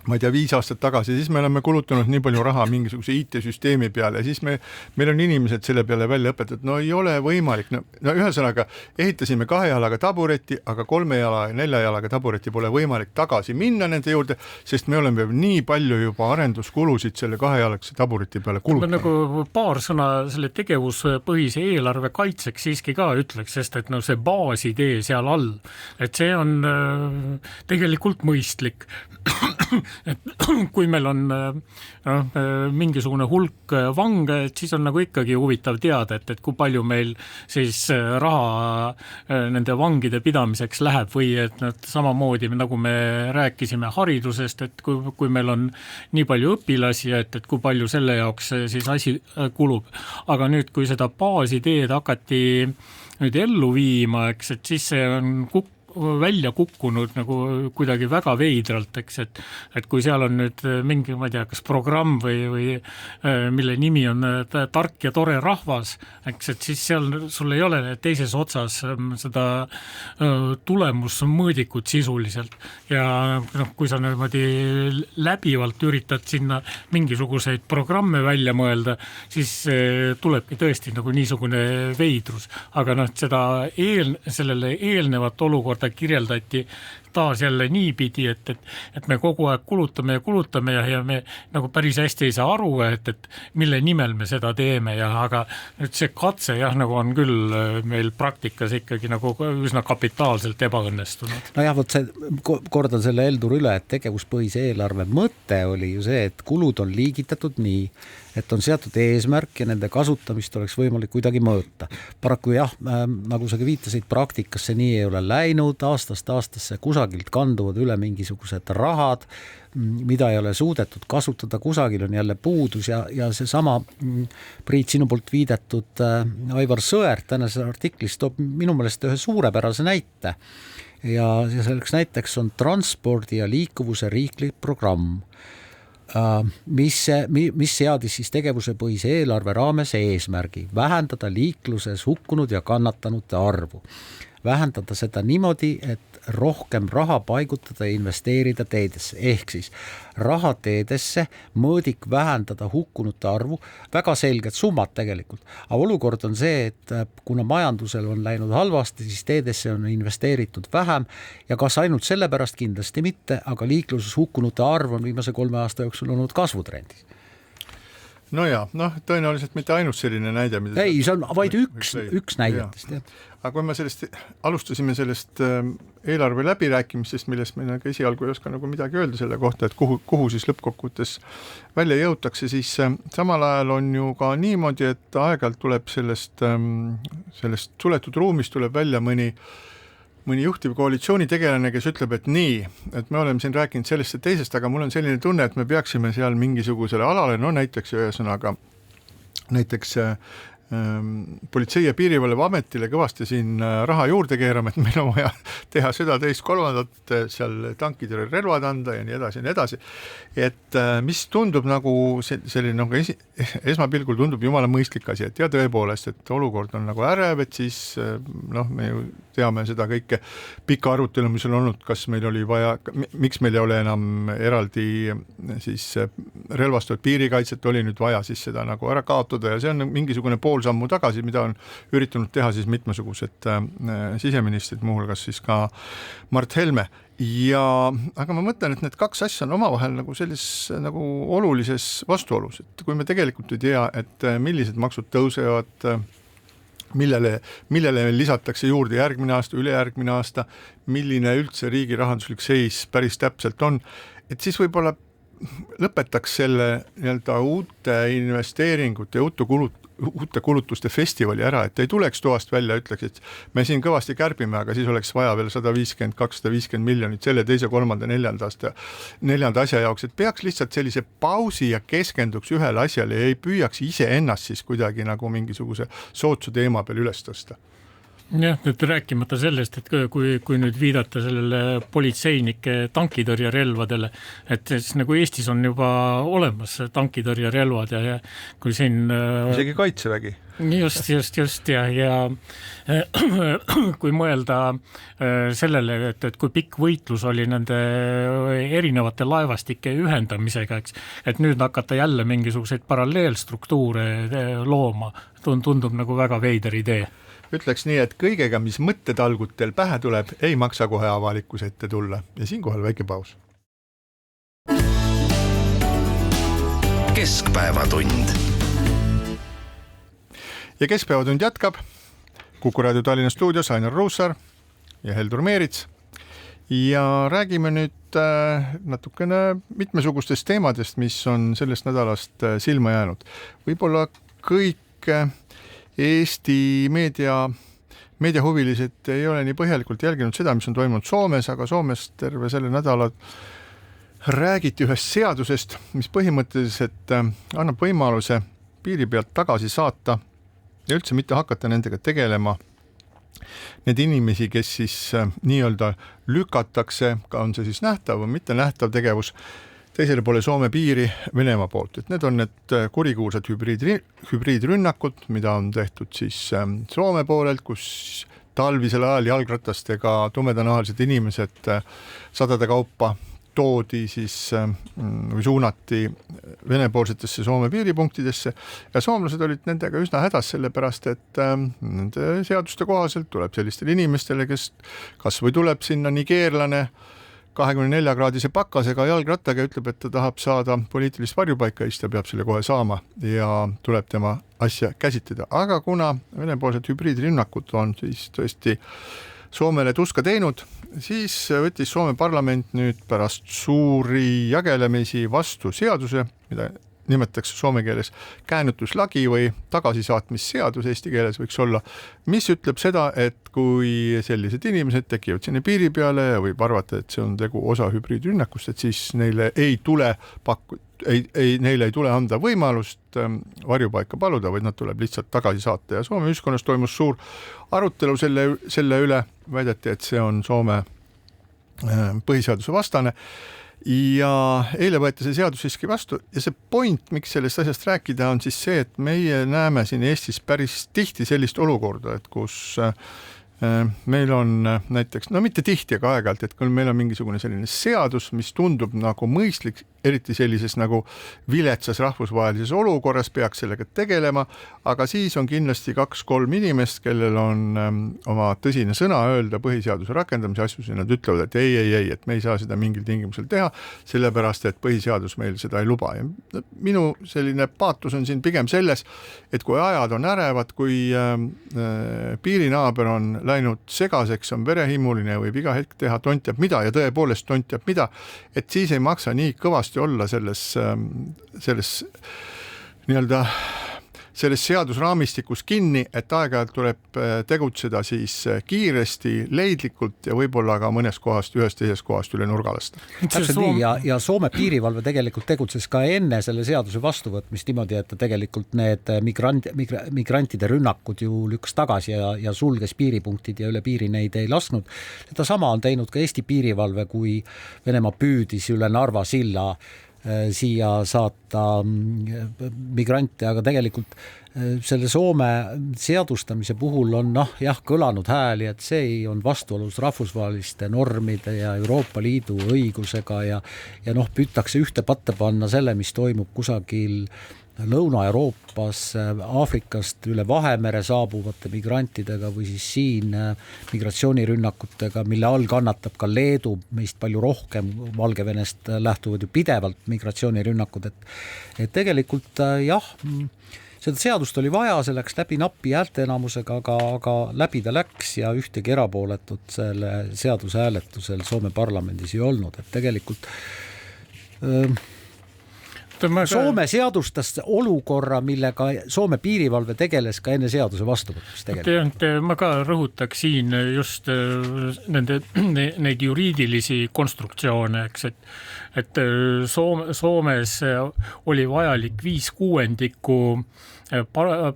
ma ei tea, 5 aastat tagasi, siis me oleme kulutanud nii palju raha mingisuguse IT-süsteemi peale ja siis meil on inimesed selle peale välja õpetatud, no ei ole võimalik, no ühesõnaga ehitasime 2 jalaga tabureti, aga 3 jala ja 4 jalaga tabureti pole võimalik tagasi minna nende juurde, sest me oleme nii palju juba arenduskulusid selle 2 jalagse tabureti peale kulutanud. Nagu paar sõna selle tegevuspõhise eelarve kaitseks siiski ka ütleks, sest et see baasidee seal all, et see on tegelikult mõistlik. Et kui meil on mingisugune hulk vange, et siis on nagu ikkagi huvitav teada, et kui palju meil siis raha nende vangide pidamiseks läheb või et samamoodi nagu me rääkisime haridusest, et kui meil on nii palju õpilasi, et kui palju selle jaoks siis asi kulub. Aga nüüd, kui seda baasideed hakati nüüd ellu viima, et siis see on välja kukkunud nagu kuidagi väga veidralt, et kui seal on nüüd mingi, ma ei tea, kas programm või mille nimi on tark ja tore rahvas, et siis seal sul ei ole teises otsas seda tulemusmõõdikut sisuliselt ja kui sa niimoodi läbivalt üritad sinna mingisuguseid programme välja mõelda, siis tulebki tõesti nagu niisugune veidrus, aga seda sellele eelnevat olukorda kirjeldati taas jälle niipidi, et me kogu aeg kulutame ja me nagu päris hästi ei saa aru, et mille nimel me seda teeme aga nüüd see katse nagu on küll meil praktikas ikkagi nagu üsna kapitaalselt ebaõnnestunud. Vot kordan selle Heldur üle, et tegevuspõhise eelarve mõte oli ju see, et kulud on liigitatud nii, et on seatud eesmärk ja nende kasutamist oleks võimalik kuidagi mõõta. Paraku nagu sa viitasid, praktikas see nii ei ole läinud, aastast aastasse kusagilt kanduvad üle mingisugused rahad, mida ei ole suudetud kasutada, kusagil on jälle puudus ja seesama Priit, sinu poolt viidatud Aivar Sõerd tänases artiklis toob minu meelest ühe suurepärase näite ja selleks näiteks on transpordi ja liikuvuse riiklik programm, mis seadis siis tegevusepõhise eelarve raames eesmärgi vähendada liikluses hukkunud ja kannatanute arvu. Vähendada seda niimoodi, et rohkem raha paigutada ja investeerida teedesse, ehk siis raha teedesse, mõõdik vähendada hukkunute arvu, väga selged summad tegelikult. Aga olukord on see, et kuna majandusel on läinud halvasti, siis teedesse on investeeritud vähem ja kas ainult sellepärast kindlasti mitte, aga liikluses hukkunute arv on viimase 3 aasta jooksul olnud kasvutrendis. no ja, tõenäoliselt mitte ainult selline näide, mida ei, see on vaid üks näidetest. Aga kui me alustasime sellest eelarve läbirääkimistest, millest me esialgu ei oska nagu midagi öelda selle kohta, et kuhu siis lõppkokkuvõttes välja jõutakse, siis samal ajal on ju ka niimoodi, et aeg-ajalt tuleb sellest suletud ruumist tuleb välja mõni juhtiv koalitsioonitegelane, kes ütleb, et nii, et me oleme siin rääkinud sellest ja teisest, aga mul on selline tunne, et me peaksime seal mingisugusele alale, näiteks ühesõnaga näiteks politsei- ja piirivalveametile kõvasti siin raha juurde keerama, et meil on vaja teha seda, teist, kolmandat, seal tankidele relvad anda ja nii edasi. Et mis tundub nagu selline, esmapilgul tundub jumala mõistlik asi, et ja tõepoolest, et olukord on nagu ärev, et siis me ju teame seda kõike pika arutelu, mis on olnud, kas meil oli vaja, miks meil ei ole enam eraldi siis relvastatud piirikaitset, oli nüüd vaja siis seda nagu ära kaotada ja see on mingisugune sammu tagasi, mida on üritanud teha siis mitmesugused siseministrid, muuhulgas siis ka Mart Helme. Aga ma mõtlen, et need kaks asja on omavahel nagu sellises nagu olulises vastuolus, et kui me tegelikult ei tea, et millised maksud tõusevad, millele lisatakse juurde järgmine aasta, ülejärgmine aasta, milline üldse riigi rahanduslik seis päris täpselt on, et siis võib-olla lõpetaks selle uute investeeringute ja uute kulutuste festivali ära, et ei tuleks toast välja, ütleks, et me siin kõvasti kärbime, aga siis oleks vaja veel 150-250 miljonit selle teise, kolmanda, neljanda asja jaoks, et peaks lihtsalt sellise pausi ja keskenduks ühele asjale ja ei püüaks ise ennast siis kuidagi nagu mingisuguse sootsu teema peal üles tõsta. Jah, nüüd rääkimata sellest, et kui nüüd viidata sellele politseinike tankitõrjerelvadele, et siis nagu Eestis on juba olemas tankitõrjerelvad ja kui siin isegi kaitsevägi. Just ja kui mõelda sellele, et kui pikk võitlus oli nende erinevate laevastike ühendamisega, et nüüd hakata jälle mingisuguseid paralleelstruktuure looma, tundub nagu väga veider idee. Ütleks nii, et kõigega, mis mõttetalgutel pähe tuleb, ei maksa kohe avalikkuse ette tulla. Ja siinkohal väike paus. Keskpäevatund. Ja Keskpäevatund jätkab. Kuku Raadio Tallinna stuudios Ainar Ruussaar ja Heldur Meerits. Ja räägime nüüd natukene mitmesugustest teemadest, mis on sellest nädalast silma jäänud. Võib-olla kõik Eesti meediahuvilised ei ole nii põhjalikult jälginud seda, mis on toimunud Soomes, aga Soomes terve selle nädala räägiti ühest seadusest, mis põhimõtteliselt annab võimaluse piiri pealt tagasi saata ja üldse mitte hakata nendega tegelema. Need inimesi, kes siis nii-öelda lükatakse, on see siis nähtav või mitte nähtav tegevus, teisele poole Soome piiri Venemaa poolt. Et need on need kurikuulsad hübriidrünnakud, mida on tehtud siis Soome poolelt, kus talvisel ajal jalgratastega tumedanahalised inimesed sadade kaupa toodi siis või suunati venepoolsetesse Soome piiripunktidesse ja soomlased olid nendega üsna hädas sellepärast, et nende seaduste kohaselt tuleb sellistele inimestele, kes kas või tuleb sinna nigeerlane 24-kraadise pakasega jalgrattaga, ütleb, et ta tahab saada poliitilist varjupaika, siis ta peab selle kohe saama ja tuleb tema asja käsitleda. Aga kuna venepoolsed hübriidrünnakud on siis tõesti Soomele tuska teinud, siis võttis Soome parlament nüüd pärast suuri jagelemisi vastu seaduse, mida nimetatakse soome keeles käännutuslagi või tagasisaatmisseadus eesti keeles võiks olla, mis ütleb seda, et kui sellised inimesed tekivad sinna piiri peale ja võib arvata, et see on tegu osa hübriidrünnakust, et siis neile ei tule anda võimalust varjupaika paluda, vaid nad tuleb lihtsalt tagasi saata ja Soome ühiskonnas toimus suur arutelu selle üle, väideti, et see on Soome põhiseaduse vastane. Ja eile võeti see seadus siiski vastu ja see point, miks sellest asjast rääkida, on siis see, et meie näeme siin Eestis päris tihti sellist olukorda, et kus meil on näiteks, mitte tihti, aga aeg-ajalt, et kui meil on mingisugune selline seadus, mis tundub nagu mõistlik, eriti sellises nagu viletsas rahvusvahelises olukorras peaks sellega tegelema, aga siis on kindlasti 2-3 inimest, kellel on oma tõsine sõna öelda põhiseaduse rakendamise asjus ja nad ütlevad, et ei, et me ei saa seda mingil tingimusel teha, sellepärast, et põhiseadus meil seda ei luba. Ja minu selline paatus on siin pigem selles, et kui ajad on ärevad, kui piirinaaber on läinud segaseks, on verehimuline, võib iga hetk teha tont jääb mida ja tõepoolest tont jääb mida, et siis ei maksa nii kõvasti olla selles nii-öelda selles seadusraamistikus kinni, et aeg-ajalt tuleb tegutseda siis kiiresti, leidlikult ja võib-olla ka mõnes kohast, ühest teisest kohast üle nurga lasta. Täpselt nii ja Soome piirivalve tegelikult tegutses ka enne selle seaduse vastuvõtmist niimoodi, et ta tegelikult need migrantide rünnakud ju lükkas tagasi ja sulges piiripunktid ja üle piiri neid ei lasknud. Seda sama on teinud ka Eesti piirivalve, kui Venemaa püüdis üle Narva silla siia saata migrante, aga tegelikult selle Soome seadustamise puhul on kõlanud hääli, et see on vastuolus rahvusvaheliste normide ja Euroopa Liidu õigusega ja püütakse ühte patta panna selle, mis toimub kusagil Lõuna-Euroopas, Aafrikast üle Vahemere saabuvate migrantidega või siis siin migratsioonirünnakutega, mille all kannatab ka Leedu, meist palju rohkem, Valgevenest lähtuvad ju pidevalt migratsioonirünnakud, et tegelikult seda seadust oli vaja, see läks läbi napi häälteenamusega, aga läbi ta läks ja ühtegi erapooletut selle seaduse hääletusel Soome parlamendis ei olnud, et tegelikult Soome seadustas olukorra, millega Soome piirivalve tegeles ka enne seaduse vastuvõtmist. Ma ka rõhutaks siin just neid juriidilisi konstruktsioone, eks, et Soomes oli vajalik 5/6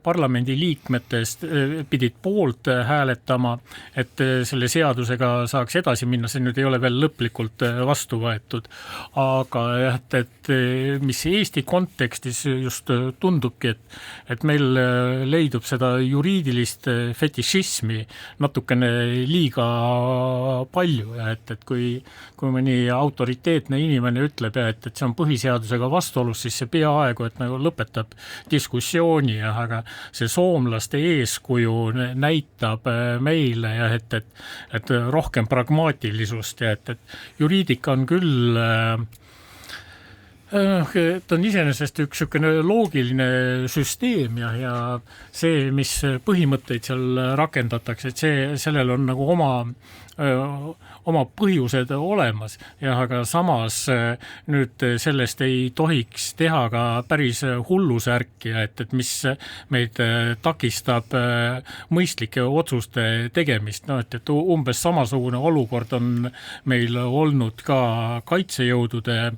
parlamendi liikmetest pidid poolt hääletama, et selle seadusega saaks edasi minna, see nüüd ei ole veel lõplikult vastu võetud. Aga et mis Eesti kontekstis just tundubki, et meil leidub seda juriidilist fetišismi natukene liiga palju ja et kui mõni autoriteetne inimene ütleb, et see on põhiseadusega vastuolus, siis see peaaegu, et nagu lõpetab diskussiooni, aga see soomlaste eeskuju näitab meile ja et rohkem pragmaatilisust ja et juriidika on küll ta on iseenesest üks loogiline süsteem ja see, mis põhimõtteid seal rakendatakse, et sellel on nagu oma põhjused olemas ja aga samas nüüd sellest ei tohiks teha ka päris hullusärki, et mis meid takistab mõistlike otsuste tegemist. Et umbes samasugune olukord on meil olnud ka kaitsejõudude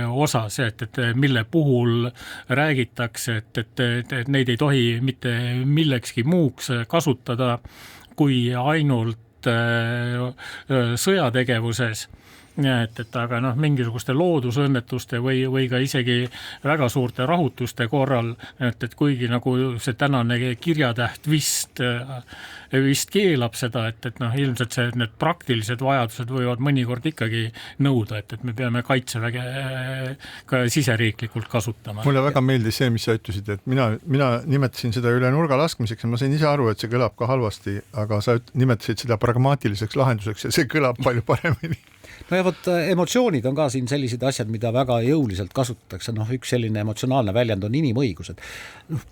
osas, et mille puhul räägitakse, et neid ei tohi mitte millekski muuks kasutada kui ainult sõjategevuses. Et aga mingisuguste loodusõnnetuste või ka isegi väga suurte rahutuste korral, et kuigi nagu see tänane kirjatäht vist keelab seda, et ilmselt need praktilised vajadused võivad mõnikord ikkagi nõuda, et me peame kaitseväge ka siseriiklikult kasutama. Mulle väga meeldis see, mis sa ütlesid, et mina nimetasin seda üle nurga laskmiseks ja ma sain ise aru, et see kõlab ka halvasti, aga sa nimetasid seda pragmaatiliseks lahenduseks ja see kõlab palju paremini. No ja emotsioonid on ka siin sellised asjad, mida väga jõuliselt kasutatakse. Üks selline emotsionaalne väljend on inimõigused.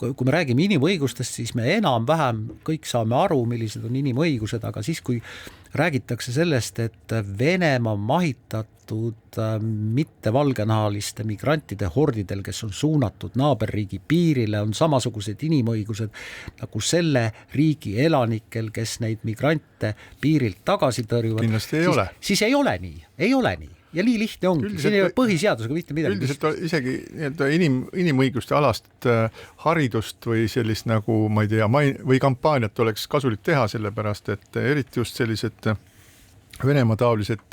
Kui me räägime inimõigustest, siis me enam-vähem kõik saame aru, millised on inimõigused, aga siis kui räägitakse sellest, et Venemaa mahitatud mitte valgenahaliste migrantide hordidel, kes on suunatud naaberriigi piirile, on samasugused inimõigused nagu selle riigi elanikel, kes neid migrante piirilt tagasi tõrjuvad. Siis ei ole nii. Ja nii lihtne ongi. Siin ei ole põhiseadusega mitte midagi. Üldiselt isegi inimõiguste alast haridust või sellist nagu, ma ei tea, või kampaaniat oleks kasulik teha, sellepärast, et eriti just sellised Venemaa taolised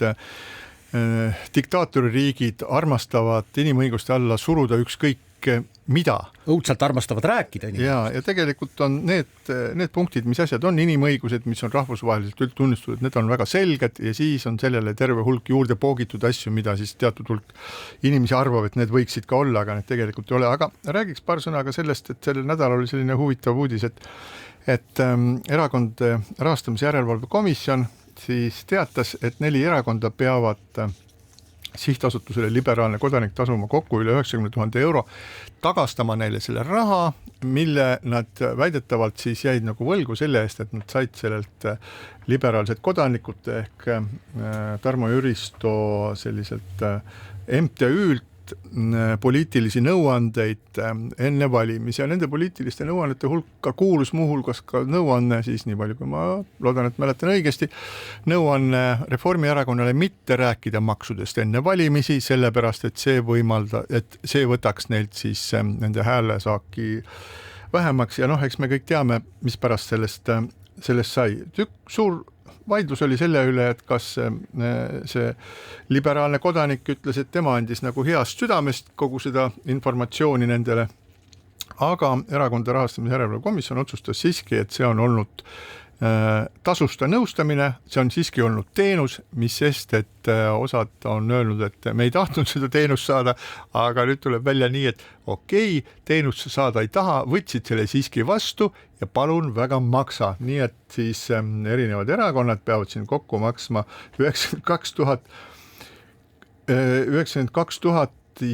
diktaatoririigid armastavad inimõiguste alla suruda ükskõik mida. Õudselt armastavad rääkida. Ja tegelikult on need punktid, mis asjad on inimõigused, mis on rahvusvaheliselt üldtunnistatud, need on väga selged ja siis on sellele terve hulk juurde poogitud asju, mida siis teatud hulk inimesi arvab, et need võiksid ka olla, aga need tegelikult ei ole. Aga räägiks paar sõna ka sellest, et sellel nädalal oli selline huvitav uudis, et erakond rahastamise järelevalve komisjon siis teatas, et 4 erakonda peavad sihtasutusele Liberaalne kodanik tasuma kokku üle 90 000 euro, tagastama neile selle raha, mille nad väidetavalt siis jäid nagu võlgu selle eest, et nad said sellelt liberaalsed kodanikud ehk Tarmo Jüristo selliselt MTÜ-lt poliitilisi nõuandeid enne valimisi ja nende poliitiliste nõuannete hulka kuulus muuhulgas ka nõuanne, siis nii palju kui ma loodan, et mäletan õigesti, nõuanne Reformierakonnale mitte rääkida maksudest enne valimisi, sellepärast et see võtaks neilt siis nende häälesaaki vähemaks ja eks me kõik teame, mis pärast sellest sai. Suur vaidlus oli selle üle, et kas see liberaalne kodanik ütles, et tema andis nagu heast südamest kogu seda informatsiooni nendele, aga Erakondade Rahastamise Järelevalve Komisjon otsustas siiski, et see on olnud tasusta nõustamine, see on siiski olnud teenus, mis sest, et osad on öelnud, et me ei tahtnud seda teenust saada, aga nüüd tuleb välja nii, et okei, teenust saada ei taha, võtsid selle siiski vastu ja palun väga maksa, nii et siis erinevad erakonnad peavad siin kokku maksma 92 000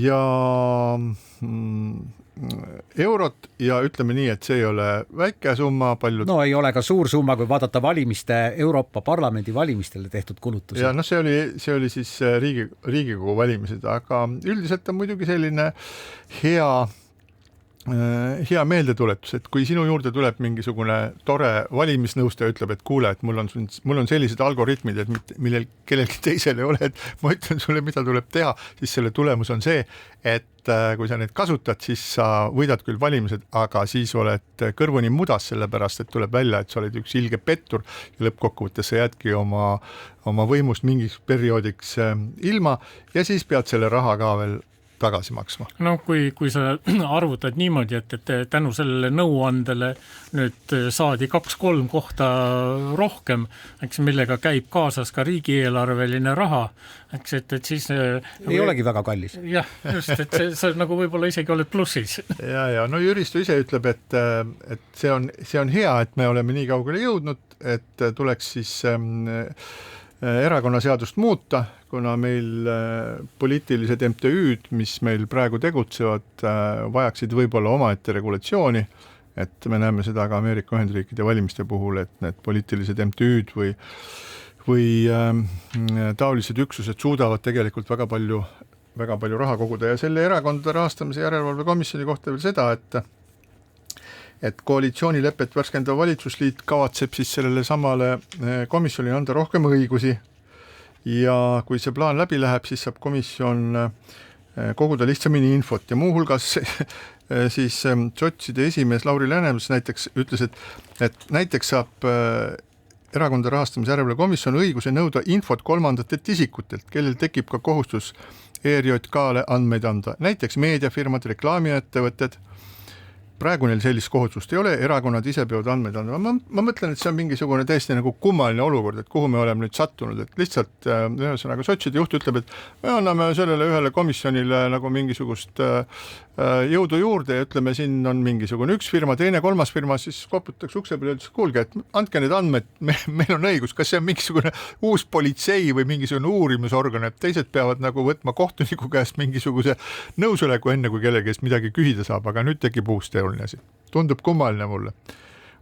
ja eurot ja ütleme nii, et see ei ole väike summa, paljud... No ei ole ka suur summa, kui vaadata Euroopa Parlamendi valimistele tehtud kulutusi. Ja see oli siis Riigikogu valimised, aga üldiselt on muidugi selline hea meeldetuletus, et kui sinu juurde tuleb mingisugune tore valimisnõustaja ütleb, et kuule, et mul on sellised algoritmid, et millel kellelgi teisel ei ole, et ma ütlen sulle, mida tuleb teha, siis selle tulemus on see, et kui sa neid kasutad, siis sa võidad küll valimised, aga siis oled kõrvuni mudas, sellepärast, et tuleb välja, et sa oled üks ilge pettur ja lõppkokkuvõttes sa jäädki oma võimust mingiks perioodiks ilma ja siis pead selle raha ka veel tagasi maksma. No kui sa arvutad niimoodi, et tänu sellele nõuandele nüüd saadi 2-3 kohta rohkem, eks millega käib kaasas ka riigieelarveline raha, eks et siis... Ei olegi väga kallis. Jah, just, et sa nagu võib-olla isegi oled plussis. Ja, no Jüristo ise ütleb, et see on hea, et me oleme nii kaugele jõudnud, et tuleks siis... erakonnaseadust muuta, kuna meil poliitilised MTÜ-d, mis meil praegu tegutsevad, vajaksid võib-olla omaette regulatsiooni, et me näeme seda ka Ameerika Ühendriikide valimiste puhul, et need poliitilised MTÜ-d või taolised üksused suudavad tegelikult väga palju raha koguda ja selle erakondade rahastamise järelevalve komisjoni kohta veel seda, et koalitsioonilepet värskendav valitsusliit kavatseb siis sellele samale komisjonile anda rohkem õigusi ja kui see plaan läbi läheb, siis saab komisjon koguda lihtsamini infot ja muuhulgas siis sotside esimees Lauri Läänemets näiteks ütles, et näiteks saab erakondade rahastamise järelevalve komisjon õiguse nõuda infot kolmandatelt isikutelt, kellel tekib ka kohustus ERJK-le andmeid anda, näiteks meediafirmad, reklaamiettevõtted. Praegu neil sellist kohustust ei ole, erakonnad ise peavad andmeid andma. Ma mõtlen, et see on mingisugune täiesti nagu kummaline olukord, et kuhu me oleme nüüd sattunud, et lihtsalt ühesõnaga sotside juht ütleb, et me anname sellele ühele komisjonile nagu mingisugust jõudu juurde ja ütleme, siin on mingisugune üks firma, teine, kolmas firma, siis koputakse ukse peale ja ütles, kuulge, et andke need andmed, meil on õigus, kas see on mingisugune uus politsei või mingisugune uurimisorgan, et teised peavad nagu võtma kohtuniku käest mingisuguse nõusoleku enne, kui kellegi käest midagi küsida saab, aga nüüd tekib uus teoline asi. Tundub kummaline mulle.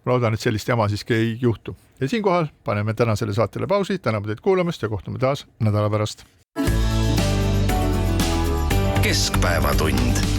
Ma loodan, et sellist jama siiski ei juhtu. Ja siinkohal paneme tänasele saatele pausi, täname teid kuulamast ja kohtume taas nädala pärast. Keskpäevatund.